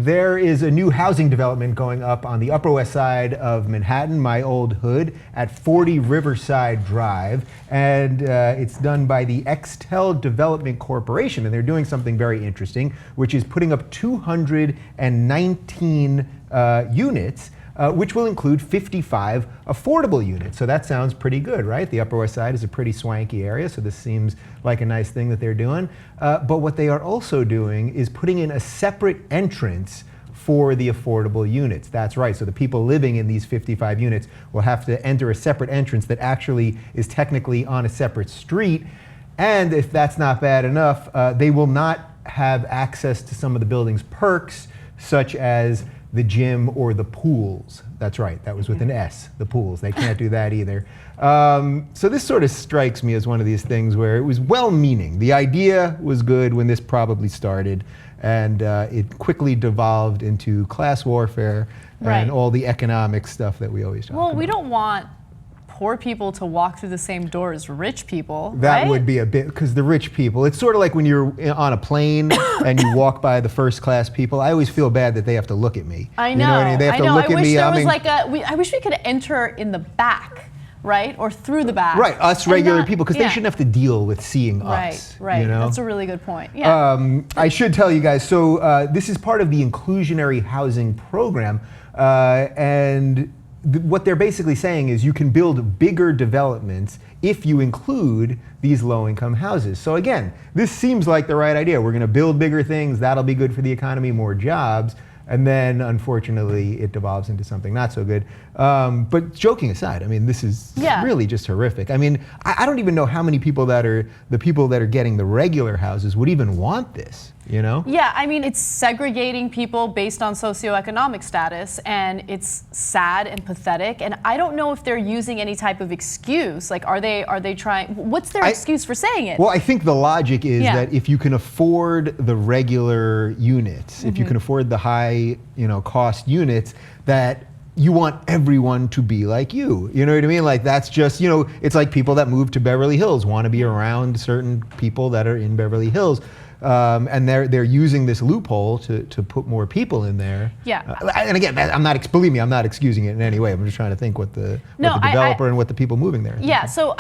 there is a new housing development going up on the Upper West Side of Manhattan, my old hood, at 40 Riverside Drive. And it's done by the Extell Development Corporation. And they're doing something very interesting, which is putting up 219 units, which will include 55 affordable units. So that sounds pretty good, right? The Upper West Side is a pretty swanky area, so this seems like a nice thing that they're doing. But what they are also doing is putting in a separate entrance for the affordable units. That's right, so the people living in these 55 units will have to enter a separate entrance that actually is technically on a separate street. And if that's not bad enough, they will not have access to some of the building's perks, such as the gym or the pools. That's right, that was with an S, the pools. They can't do that either. So this sort of strikes me as one of these things where it was well-meaning. The idea was good when this probably started, and it quickly devolved into class warfare and all the economic stuff that we always talk about. Well, we don't want poor people to walk through the same door as rich people, That right? would be a bit, because the rich people, it's sort of like when you're on a plane and you walk by the first class people. I always feel bad that they have to look at me. I know, You know what I mean? They have to look I at wish me. there was like I wish we could enter in the back, right? Or through the back. Right, us regular people, because they yeah. shouldn't have to deal with seeing us. Right, You know? That's a really good point. Yeah. I should tell you guys, so this is part of the Inclusionary Housing Program, and what they're basically saying is you can build bigger developments if you include these low-income houses. So again, this seems like the right idea. We're going to build bigger things, that'll be good for the economy, more jobs, and then unfortunately it devolves into something not so good. But joking aside, I mean, this is really just horrific. I mean, I don't even know how many people that are getting the regular houses would even want this, you know? Yeah, I mean, it's segregating people based on socioeconomic status, and it's sad and pathetic. And I don't know if they're using any type of excuse. Like, are they trying? What's their excuse for saying it? Well, I think the logic is that if you can afford the regular units, if you can afford the high, cost units, that you want everyone to be like you. You know what I mean? Like, that's just, it's like people that move to Beverly Hills want to be around certain people that are in Beverly Hills. And they're using this loophole to put more people in there. Yeah. And again, believe me, I'm not excusing it in any way. I'm just trying to think what the developer and what the people moving there. Yeah. So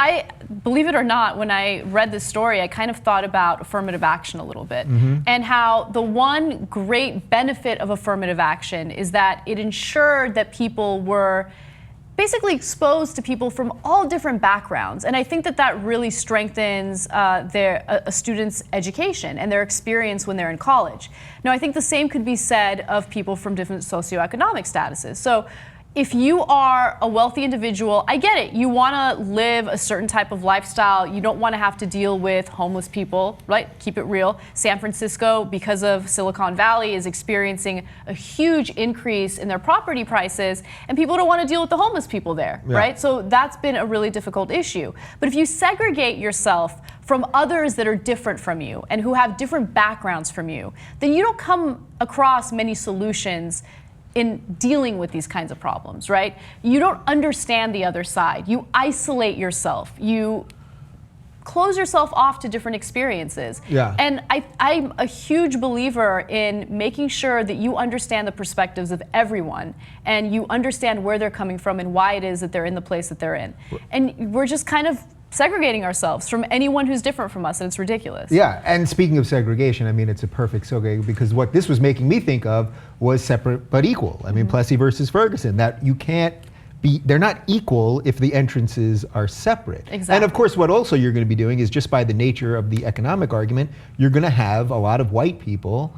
believe it or not, when I read this story, I kind of thought about affirmative action a little bit, and how the one great benefit of affirmative action is that it ensured that people were basically exposed to people from all different backgrounds. And I think that really strengthens a student's education and their experience when they're in college. Now, I think the same could be said of people from different socioeconomic statuses. So if you are a wealthy individual, I get it. You want to live a certain type of lifestyle. You don't want to have to deal with homeless people, right? Keep it real. San Francisco, because of Silicon Valley, is experiencing a huge increase in their property prices, and people don't want to deal with the homeless people there, right? So that's been a really difficult issue. But if you segregate yourself from others that are different from you and who have different backgrounds from you, then you don't come across many solutions in dealing with these kinds of problems, right? You don't understand the other side. You isolate yourself. You close yourself off to different experiences. Yeah. And I'm a huge believer in making sure that you understand the perspectives of everyone, and you understand where they're coming from and why it is that they're in the place that they're in. And we're just kind of segregating ourselves from anyone who's different from us, and it's ridiculous. Yeah, and speaking of segregation, I mean, it's a perfect segue, because what this was making me think of was separate but equal. I mean, Plessy versus Ferguson, that you can't they're not equal if the entrances are separate. Exactly. And of course, what also you're going to be doing is, just by the nature of the economic argument, you're going to have a lot of white people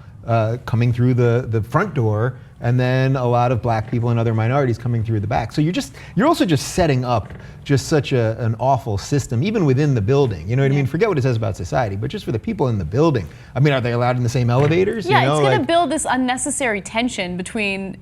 coming through the front door, and then a lot of black people and other minorities coming through the back. So you're also just setting up just such an awful system, even within the building. You know what I mean? Forget what it says about society, but just for the people in the building. I mean, are they allowed in the same elevators? Yeah, it's going to build this unnecessary tension between,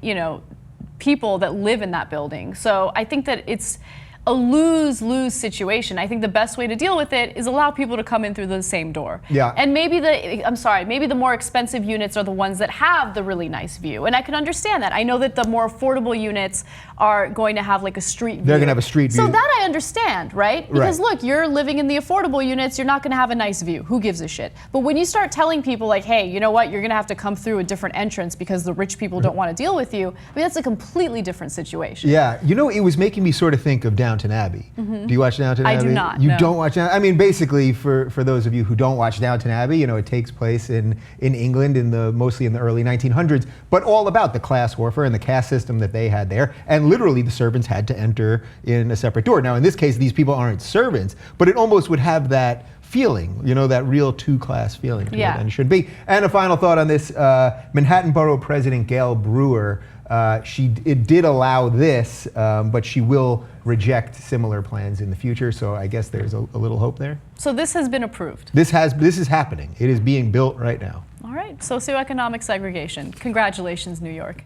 people that live in that building. So I think that it's a lose-lose situation. I think the best way to deal with it is allow people to come in through the same door. Yeah. And maybe the more expensive units are the ones that have the really nice view. And I can understand that. I know that the more affordable units are going to have like a street view. They're going to have a street view. So that I understand, right? Because look, you're living in the affordable units, you're not going to have a nice view. Who gives a shit? But when you start telling people like, hey, you know what, you're going to have to come through a different entrance because the rich people don't want to deal with you, I mean, that's a completely different situation. Yeah, you know, it was making me sort of think of Downton Abbey. Do you watch Downton Abbey? I do not. You no. don't watch Downton? I mean, basically, for those of you who don't watch Downton Abbey, you know, it takes place in England mostly in the early 1900s, but all about the class warfare and the caste system that they had there. And literally, the servants had to enter in a separate door. Now, in this case, these people aren't servants, but it almost would have that feeling, you know, that real two-class feeling to it, and it should be. And a final thought on this, Manhattan Borough President Gail Brewer, it did allow this, but she will reject similar plans in the future, so I guess there's a little hope there. So this has been approved? This is happening. It is being built right now. All right, socioeconomic segregation. Congratulations, New York.